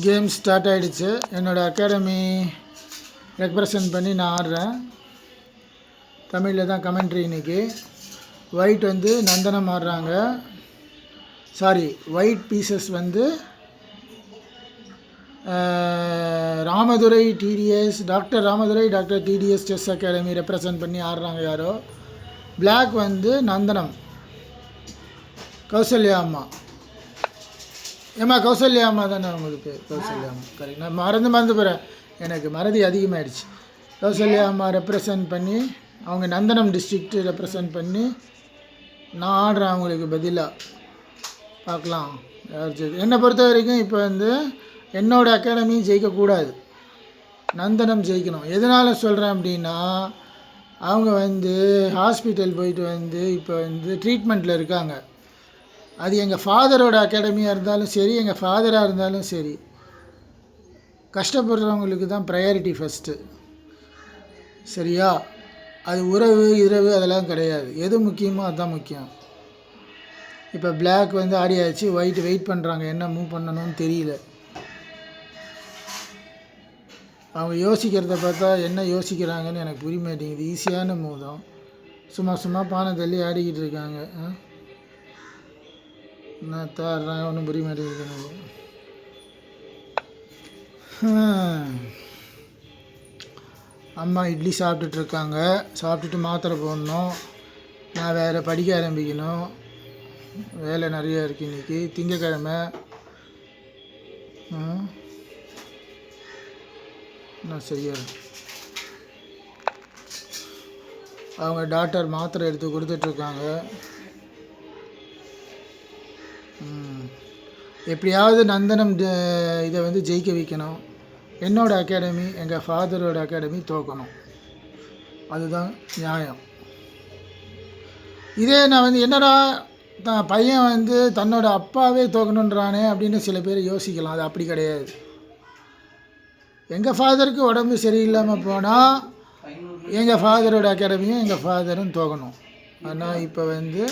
Game start ஆகிடுச்சு. என்னோடய academy represent பண்ணி நான் ஆடுறேன். தமிழில் தான் கமெண்ட்ரி இன்றைக்கி. ஒயிட் வந்து நந்தனம் ஆடுறாங்க. சாரி, ஒயிட் பீசஸ் வந்து Ramadurai DTS, doctor Ramadurai, doctor DTS chess academy represent பண்ணி ஆடுறாங்க யாரோ. பிளாக் வந்து நந்தனம், கௌசல்யா அம்மா. ஏம்மா கௌசல்யா அம்மா தானே உங்களுக்கு? கௌசல்யா அம்மா கரெக்ட். நான் மறந்து போகிறேன், எனக்கு மறதி அதிகமாகிடுச்சு. கௌசல்யா அம்மா ரெப்ரசன்ட் பண்ணி, அவங்க நந்தனம் டிஸ்ட்ரிக்ட் ரெப்ரசன்ட் பண்ணி நான் ஆடுறேன் அவங்களுக்கு பதிலாக. பார்க்கலாம் யார் ஜெயிக்க. என்னை பொறுத்த வரைக்கும் இப்போ வந்து என்னோடய அகாடமி ஜெயிக்கக்கூடாது, நந்தனம் ஜெயிக்கணும். எதனால் சொல்கிறேன் அப்படின்னா, அவங்க வந்து ஹாஸ்பிட்டல் போயிட்டு வந்து இப்போ வந்து ட்ரீட்மெண்ட்டில் இருக்காங்க. அது எங்கள் ஃபாதரோட அகாடமியாக இருந்தாலும் சரி, எங்கள் ஃபாதராக இருந்தாலும் சரி, கஷ்டப்படுறவங்களுக்கு தான் ப்ரையாரிட்டி ஃபஸ்ட்டு. சரியா? அது உறவு இரவு அதெல்லாம் கிடையாது. எது முக்கியமோ அதுதான் முக்கியம். இப்போ பிளாக் வந்து ஆடியாச்சு, ஒயிட் வெயிட் பண்ணுறாங்க, என்ன மூவ் பண்ணணும்னு தெரியல. அவங்க யோசிக்கிறத பார்த்தா என்ன யோசிக்கிறாங்கன்னு எனக்கு புரிய மாட்டேங்குது. ஈஸியான மூவ் தான், சும்மா பானை தள்ளி ஆடிக்கிட்டு இருக்காங்க. என்ன தாடுறாங்க ஒன்றும் புரிய மாட்டேங்குது எனக்கு. அம்மா இட்லி சாப்பிட்டுட்ருக்காங்க. சாப்பிட்டுட்டு மாத்திரை போடணும். நான் வேறு படிக்க ஆரம்பிக்கணும். வேலை நிறையா இருக்குது இன்றைக்கி திங்கக்கிழமை. நான் சரியா அவங்க டாக்டர் மாத்திரை எடுத்து கொடுத்துட்ருக்காங்க. எப்படியாவது நந்தனம் இதை வந்து ஜெயிக்க வைக்கணும். என்னோடய அகாடமி, எங்கள் ஃபாதரோட அகாடமி தோக்கணும். அதுதான் நியாயம். இதே நான் வந்து என்னடா பையன் வந்து தன்னோட அப்பாவே தோக்கணுன்றானே அப்படின்னு சில பேர் யோசிக்கலாம். அது அப்படி கிடையாது. எங்கள் ஃபாதருக்கு உடம்பு சரியில்லாமல் போனால் எங்கள் ஃபாதரோட அகாடமியும் எங்கள் ஃபாதரும் தோக்கணும். ஆனால் இப்போ வந்து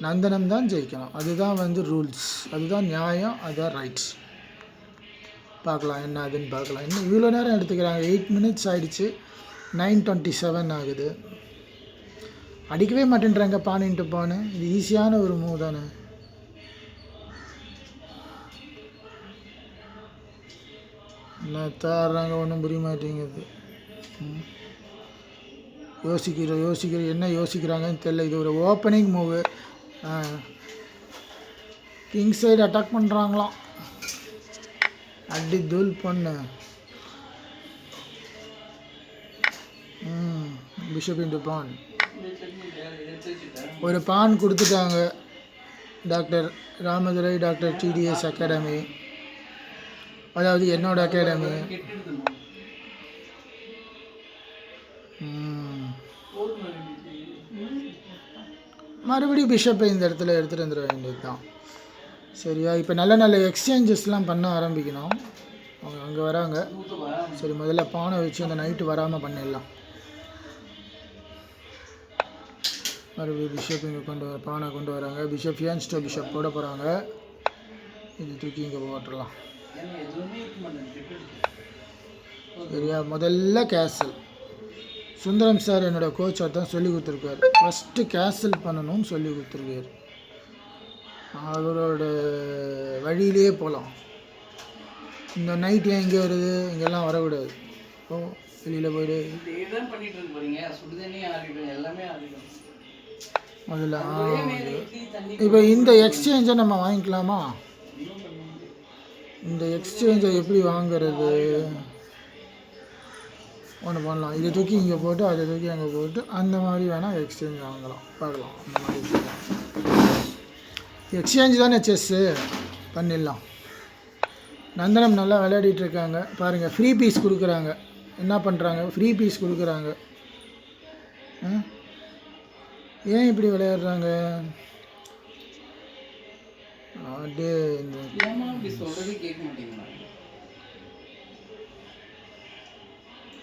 நந்தனம் தான் ஜெயிக்கணும். அதுதான் வந்து ரூல்ஸ், அதுதான் நியாயம், அதுதான் ரைட்ஸ். பார்க்கலாம் என்ன அதுன்னு பார்க்கலாம். இன்னும் இவ்வளோ நேரம் எடுத்துக்கிறாங்க. 8 minutes ஆகிடுச்சு. 9:27 ஆகுது. அடிக்கவே மாட்டேன்றாங்க பானின்ட்டு பானு. இது ஈஸியான ஒரு மூவ் தானே. என்ன தாடுறாங்க ஒன்றும் புரிய மாட்டேங்குது. யோசிக்கிற என்ன யோசிக்கிறாங்கன்னு தெரியல. இது ஒரு opening move. King side attack பண்ணுறாங்களாம். அடி தூள் பண்ணு. Bishop into pawn. ஒரு பான் கொடுத்துட்டாங்க doctor Ramadurai, doctor DTS academy, அதாவது என்னோட அகாடமி. மறுபடியும் பிஷப்பை இந்த இடத்துல எடுத்துகிட்டு வந்துட வேண்டியது தான். சரியா? இப்போ நல்ல எக்ஸ்சேஞ்சஸ்லாம் பண்ண ஆரம்பிக்கணும். அவங்க அங்கே வராங்க. சரி, முதல்ல பானை வச்சு அந்த நைட்டு வராமல் பண்ணிடலாம். மறுபடியும் பிஷப் இங்கே பானை கொண்டு வராங்க. பிஷப் ஏன்ஸ்டோ பிஷப் போட போகிறாங்க. இது தூக்கி இங்கே போட்டுடலாம். சரியா? முதல்ல கேசல். சுந்தரம் சார் என்னோடய கோச்சாக தான் சொல்லி கொடுத்துருக்காரு. ஃபஸ்ட்டு கேசல் பண்ணணும்னு சொல்லி கொடுத்துருக்காரு. அவரோட வழியிலே போகலாம். இந்த நைட் ஏன் இங்கே வருது? இங்கெல்லாம் வரக்கூடாது. வெளியில் போய்டு. அதில் இப்போ இந்த எக்ஸ்சேஞ்சை நம்ம வாங்கிக்கலாமா? இந்த எக்ஸ்சேஞ்சை எப்படி வாங்கிறது? ஒன்று பண்ணலாம். இதை தூக்கி இங்கே போட்டு அதை தூக்கி அங்கே போட்டு அந்த மாதிரி வேணால் எக்ஸ்சேஞ்ச் வாங்கலாம். பார்க்கலாம். அந்த மாதிரி எக்ஸ்சேஞ்ச் தானே செஸ்ஸு, பண்ணிடலாம். நந்தனம் நல்லா விளையாடிட்டுருக்காங்க. பாருங்கள், ஃப்ரீ பீஸ் கொடுக்குறாங்க. என்ன பண்ணுறாங்க? ஃப்ரீ பீஸ் கொடுக்குறாங்க. ஏன் இப்படி விளையாடுறாங்க? அப்படியே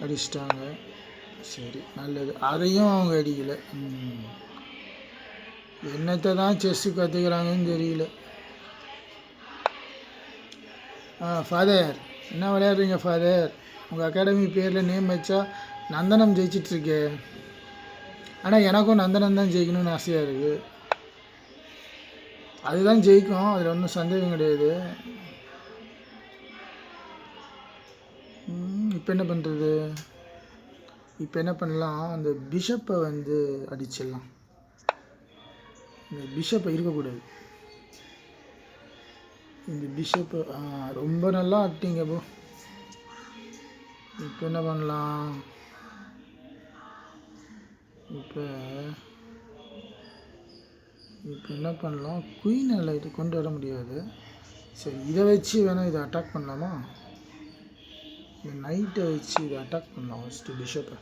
அடிச்சிட்டாங்க. சரி, நல்லது. அதையும் அவங்க அடிக்கலை. என்னத்தை தான் செஸ்ஸு கற்றுக்கிறாங்கன்னு தெரியல. ஃபாதர் என்ன விளையாடுறீங்க ஃபாதர்? உங்கள் அகாடமி பேரில் நேம் வச்சா நந்தனம் ஜெயிச்சிட்ருக்கு. ஆனால் எனக்கும் நந்தனம் தான் ஜெயிக்கணும்னு ஆசையாக இருக்குது. அதுதான் ஜெயிக்கும், அதில் ஒன்றும் சந்தேகம் கிடையாது. இப்போ என்ன பண்ணுறது? இப்போ என்ன பண்ணலாம், அந்த பிஷப்பை வந்து அடிச்சிடலாம். இந்த பிஷப்பை இருக்கக்கூடாது. இந்த பிஷப்பு ரொம்ப நல்லா ஆட்டிங்க ப்ரோ. இப்போ என்ன பண்ணலாம்? இப்போ என்ன பண்ணலாம், குயினால் இது கொண்டு வர முடியாது. சரி, இதை வச்சு வேணால் இதை அட்டாக் பண்ணலாமா? இந்த நைட்டை வச்சு இதை அட்டாக் பண்ணலாம் ஃபஸ்ட்டு பிஷப்பை.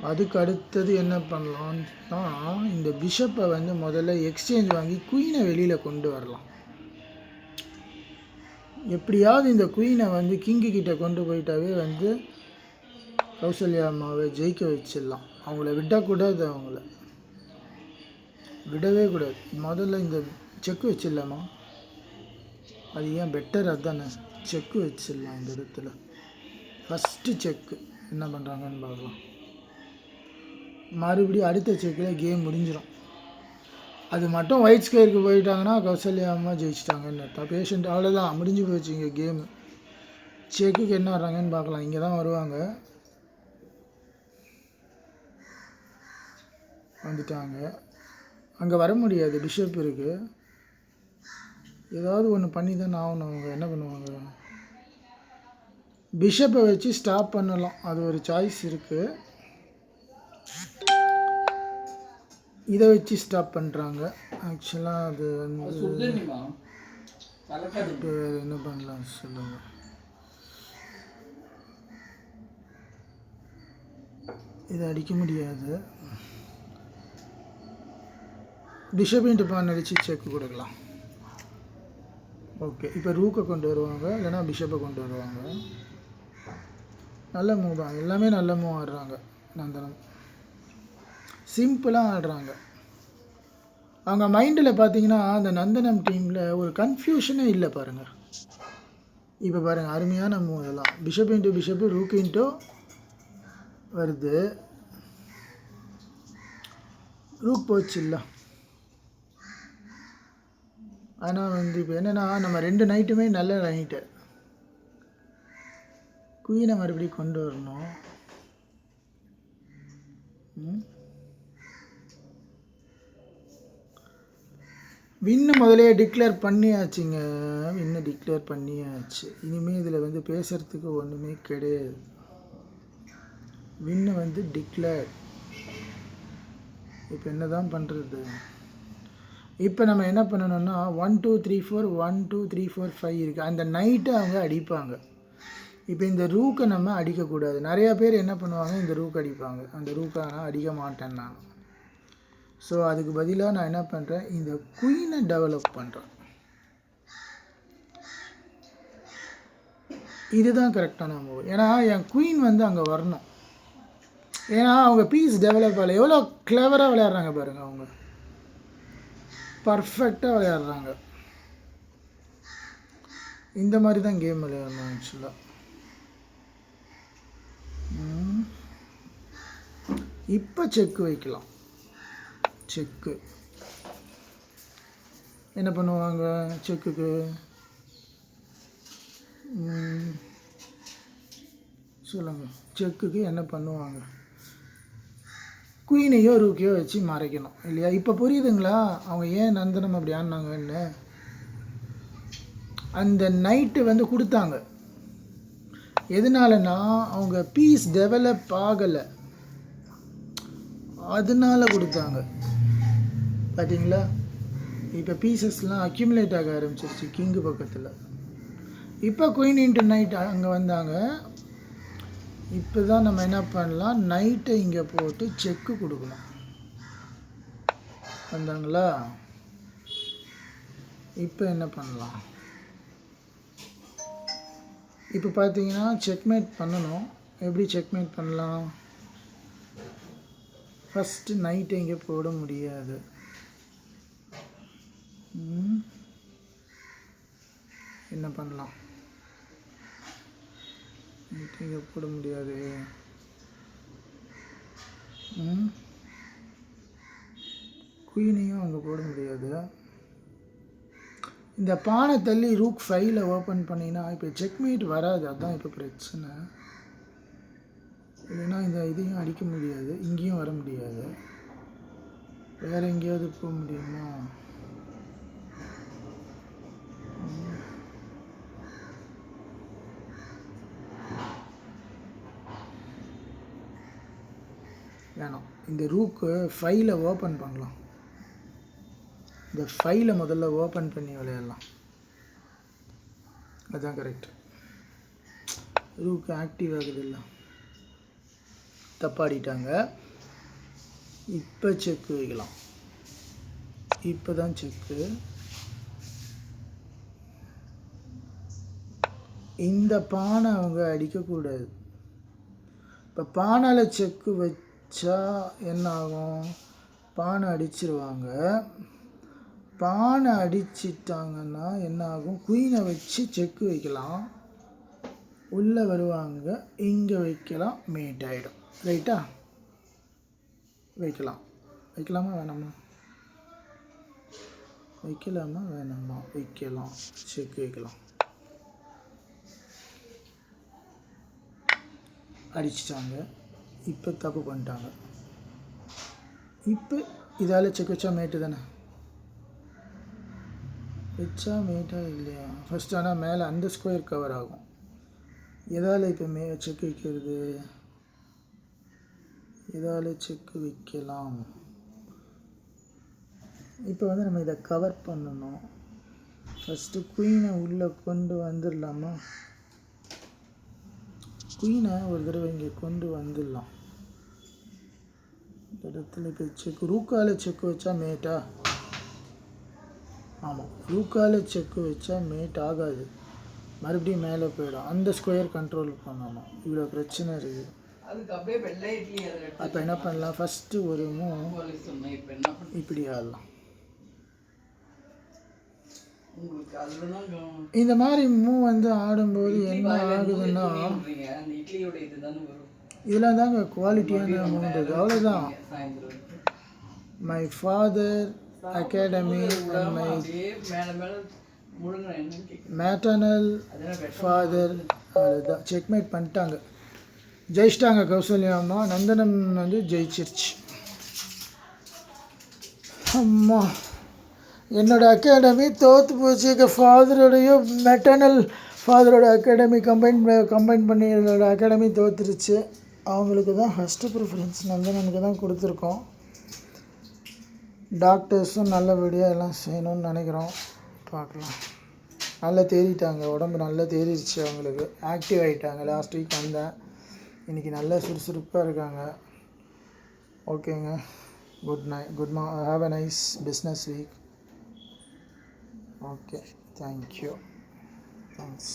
அதுக்கு அடுத்தது என்ன பண்ணலான்னா, இந்த பிஷப்பை வந்து முதல்ல எக்ஸ்சேஞ்ச் வாங்கி குயினை வெளியில் கொண்டு வரலாம். எப்படியாவது இந்த குயினை வந்து கிங்கு கிட்டே கொண்டு போயிட்டாவே வந்து கௌசல்யா அம்மாவை ஜெயிக்க வச்சிடலாம். அவங்கள விடக்கூடாது, அவங்கள விடவே கூடாது. முதல்ல இந்த செக்கு வச்சிடலாமா? அது ஏன் பெட்டர், அதுதானே. செக்கு வச்சிடலாம் இந்த இடத்துல. ஃபஸ்ட்டு செக்கு என்ன பண்ணுறாங்கன்னு பார்க்கலாம். மறுபடியும் அடுத்த செக்கில் கேம் முடிஞ்சிடும். அது மட்டும் ஒயிட் ஸ்கொயருக்கு போயிட்டாங்கன்னா கௌசல்யா அம்மா ஜெயிச்சிட்டாங்கன்னு அர்த்தம். பேஷண்ட் அவ்வளோதான், முடிஞ்சு போச்சு இங்கே கேமு. செக்குக்கு என்ன வர்றாங்கன்னு பார்க்கலாம். இங்கே தான் வருவாங்க, வந்துட்டாங்க. அங்கே வர முடியாது, பிஷப் இருக்குது. ஏதாவது ஒன்று பண்ணி தானே ஆகணும். அவங்க என்ன பண்ணுவாங்க, பிஷப்பை வச்சு ஸ்டாப் பண்ணலாம், அது ஒரு சாய்ஸ் இருக்குது. இதை வச்சு ஸ்டாப் பண்ணுறாங்க. ஆக்சுவலாக அது வந்து இப்போ என்ன பண்ணலாம் சொல்லுங்கள். இதை அடிக்க முடியாது. பிஷப் இன்ட்டு பான் அடித்து செக்கு கொடுக்கலாம். ஓகே, இப்போ ரூக்கை கொண்டு வருவாங்க, இல்லைனா பிஷப்பை கொண்டு வருவாங்க. நல்ல மூவ் தான், எல்லாமே நல்ல மூவ் ஆடுறாங்க. நந்தனம் சிம்பிளாக ஆடுறாங்க. அவங்க மைண்டில் பார்த்தீங்கன்னா அந்த நந்தனம் டீமில் ஒரு கன்ஃபியூஷனே இல்லை பாருங்கள். இப்போ பாருங்கள், அருமையான மூவ் இதெல்லாம். பிஷப் இன்ட்டு பிஷப்பு, ரூக் இன்ட்டோ வருது. ரூக் போச்சு இல்லை. ஆனால் வந்து இப்போ என்னென்னா, நம்ம 2 நைட்டுமே நல்ல நைட்டு. குயினை மறுபடியும் கொண்டு வரணும். வின்னு முதலே டிக்ளேர் பண்ணியாச்சுங்க. வின்னு டிக்ளேர் பண்ணியாச்சு. இனிமேல் இதில் வந்து பேசுகிறதுக்கு ஒன்றுமே கிடையாது. வின்னு வந்து டிக்ளேர். இப்போ என்ன தான் பண்ணுறது? இப்போ நம்ம என்ன பண்ணணும்னா 1 2 3 4 1 2 3 4 5 இருக்குது. அந்த நைட்டை அவங்க அடிப்பாங்க. இப்போ இந்த ரூக்கை நம்ம அடிக்கக்கூடாது. நிறையா பேர் என்ன பண்ணுவாங்க, இந்த ரூக் அடிப்பாங்க. அந்த ரூக்கை நான் அடிக்க மாட்டேன் நான். ஸோ அதுக்கு பதிலாக நான் என்ன பண்ணுறேன், இந்த குயினை டெவலப் பண்ணுறேன். இதுதான் கரெக்டான மூவ். ஏன்னா என் குயின் வந்து அங்கே வரணும். ஏன்னா அவங்க பீஸ் டெவலப் ஆகலை. எவ்வளோ கிளவராக விளையாடுறாங்க பாருங்கள். அவங்க பர்ஃபெக்டாக விளையாடுறாங்க. இந்த மாதிரி தான் கேம் விளையாடணும் ஆக்சுவலாக. இப்போ செக்கு வைக்கலாம். செக்கு என்ன பண்ணுவாங்க, செக்குக்கு சொல்லுங்கள். செக்குக்கு என்ன பண்ணுவாங்க, குயினையோ ரூக்கையோ வச்சு மறைக்கணும் இல்லையா? இப்போ புரியுதுங்களா அவங்க ஏன் நந்தனம் அப்படி ஆடினாங்கன்னு? அந்த நைட்டு வந்து கொடுத்தாங்க. எதனாலனா அவங்க பீஸ் டெவலப் ஆகலை, அதனால கொடுத்தாங்க. பார்த்தீங்களா? இப்போ பீசஸ்லாம் அக்யூமுலேட் ஆக ஆரம்பிச்சிருச்சு கிங்கு பக்கத்தில். இப்போ குயின் இன்ட்டு நைட் அங்கே வந்தாங்க. இப்போ தான் நம்ம என்ன பண்ணலாம், நைட்டை இங்கே போட்டு செக்கு கொடுக்கலாம். வந்தாங்களா? இப்போ என்ன பண்ணலாம், இப்போ பார்த்தீங்கன்னா செக்மேட் பண்ணணும். எப்படி செக்மேட் பண்ணலாம், ஃபஸ்ட்டு நைட்டு இங்கே போட முடியாது. என்ன பண்ணலாம்? நைட்டு இங்கே போட முடியாது. குயினையும் அங்கே போட முடியாது. இந்த பானை தள்ளி ரூக் 5ல் ஓப்பன் பண்ணினா இப்போ செக்மேட் வராது. அதுதான் இப்போ பிரச்சனை. இல்லைன்னா இந்த இதையும் அடிக்க முடியாது, இங்கேயும் வர முடியாது. வேறு எங்கேயாவது போக முடியுமா? வேணாம். இந்த ரூக்கு 5ல் ஓப்பன் பண்ணலாம். இந்த 5ல் முதல்ல ஓப்பன் பண்ணி விளையாடலாம். அதுதான் கரெக்ட். ரூக்கு ஆக்டிவ் ஆகுது இல்லை, தப்பாடிட்டாங்க. இப்போ செக்கு வைக்கலாம். இப்போ தான் செக்கு. இந்த பானை அவங்க அடிக்கக்கூடாது. இப்போ பானையில் செக்கு வச்சா என்ன ஆகும்? பானை அடிச்சிருவாங்க. பானை அடிச்சிட்டாங்கன்னா என்ன ஆகும்? குயினை வச்சு செக்கு வைக்கலாம், உள்ளே வருவாங்க, இங்கே வைக்கலாம், மேட் ஆகிடும். ரைட்டா? வைக்கலாமா வேணாமா? வைக்கலாம். செக்கு வைக்கலாம். அடிச்சிட்டாங்க. இப்போ தப்பு பண்ணிட்டாங்க. இப்போ இதால் செக் வச்சா மேட்டு தானே? வச்சா மேட்டாக இல்லையா? ஃபஸ்ட் ஆனால் மேலே அந்த ஸ்கொயர் கவர் ஆகும். எதால் இப்போ செக் வைக்கிறது? எதால் செக்கு வைக்கலாம்? இப்போ வந்து நம்ம இதை கவர் பண்ணணும். ஃபஸ்ட்டு குயினை உள்ளே கொண்டு வந்துடலாமா? குயினை ஒரு தடவை இங்கே கொண்டு வந்துடலாம். இந்த இடத்துல இப்போ செக்கு ரூக்கால் செக்கு வச்சா மேட்டா? ஆமாம், ரூக்கால் செக்கு வச்சா மேட் ஆகாது, மறுபடியும் மேலே போயிடும். அந்த ஸ்கொயர் கண்ட்ரோல் பண்ணணும். இவ்வளோ பிரச்சனை இருக்குது. அப்போ என்ன பண்ணலாம்? ஃபஸ்ட்டு ஒரு மூவ் இப்படி ஆடலாம். இந்த மாதிரி மூவ் வந்து ஆடும்போது என்ன ஆகுதுன்னா, இதெல்லாம் தாங்க குவாலிட்டியான மூவ்ன்றது. அவ்வளோதான். My father academy and my maternal father அதுதான் செக்மேட் பண்ணிட்டாங்க. ஜெயிச்சிட்டாங்க கௌசல்யா அம்மா. நந்தனம் வந்து ஜெயிச்சிருச்சு. அம்மா, என்னோடய அகாடமி தோற்று போச்சு. ஃபாதரோடையும் மெட்டர்னல் ஃபாதரோட அகாடமி கம்பைன் பண்ணி என்னோடய அகாடமி தோற்றுருச்சு. அவங்களுக்கு தான் ஃபஸ்ட்டு ப்ரிஃபரன்ஸ் நந்தனனுக்கு தான் கொடுத்துருக்கோம். டாக்டர்ஸும் நல்லபடியாக எல்லாம் செய்யணும்னு நினைக்கிறோம். பார்க்கலாம். நல்லா தேறிட்டாங்க, உடம்பு நல்லா தேறிடுச்சு. அவங்களுக்கு ஆக்டிவ் ஆகிட்டாங்க. லாஸ்ட் வீக் வந்தேன், இன்றைக்கி நல்லா சுறுசுறுப்பாக இருக்காங்க. ஓகேங்க. Could have a nice business week. Okay, thank you. Thanks.